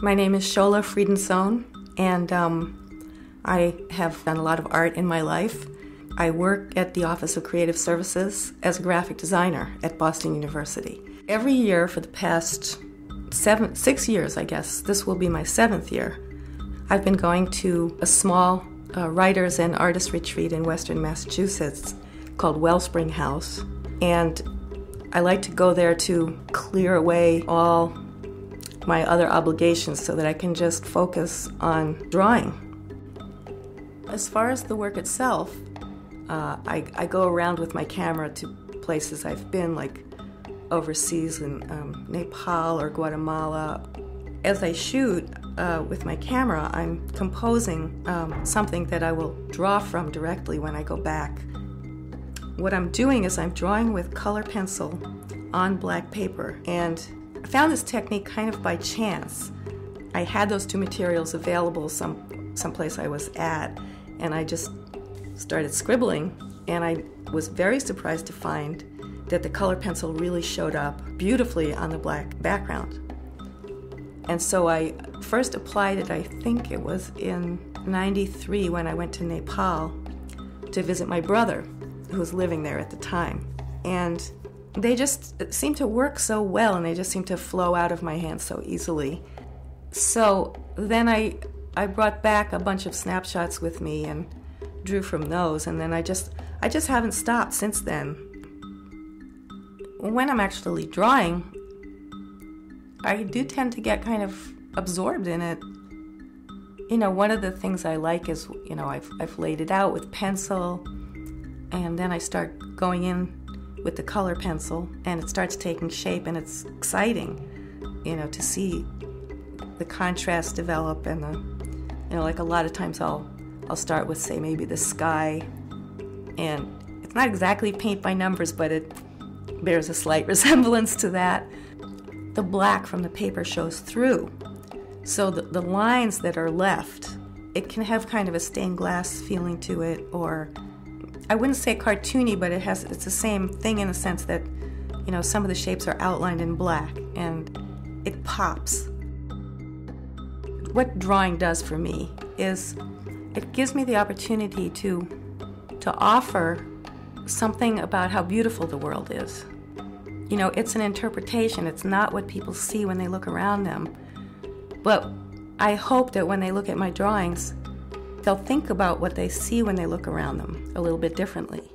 My name is Shola Friedensohn, and I have done a lot of art in my life. I work at the Office of Creative Services as a graphic designer at Boston University. Every year for the past 6 years, I guess, this will be my 7th year, I've been going to a small writers and artists retreat in Western Massachusetts called Wellspring House. And I like to go there to clear away all my other obligations so that I can just focus on drawing. As far as the work itself, I go around with my camera to places I've been, like overseas in Nepal or Guatemala. As I shoot with my camera, I'm composing something that I will draw from directly when I go back. What I'm doing is I'm drawing with color pencil on black paper, and I found this technique kind of by chance. I had those two materials available someplace I was at, and I just started scribbling, and I was very surprised to find that the color pencil really showed up beautifully on the black background. And so I first applied it, I think it was in '93 when I went to Nepal to visit my brother, who was living there at the time. And they just seemed to work so well, and they just seemed to flow out of my hands so easily. So then I brought back a bunch of snapshots with me and drew from those, and then I just haven't stopped since then. When I'm actually drawing, I do tend to get kind of absorbed in it. You know, one of the things I like is, you know, I've laid it out with pencil, and then I start going in with the color pencil, and it starts taking shape, and it's exciting, you know, to see the contrast develop. And you know, like a lot of times I'll start with, say, maybe the sky, and it's not exactly paint by numbers, but it bears a slight resemblance to that. The black from the paper shows through, so the lines that are left, it can have kind of a stained glass feeling to it, or I wouldn't say cartoony, but it's the same thing in the sense that, you know, some of the shapes are outlined in black, and it pops. What drawing does for me is it gives me the opportunity to offer something about how beautiful the world is. You know, it's an interpretation. It's not what people see when they look around them. But I hope that when they look at my drawings, they'll think about what they see when they look around them a little bit differently.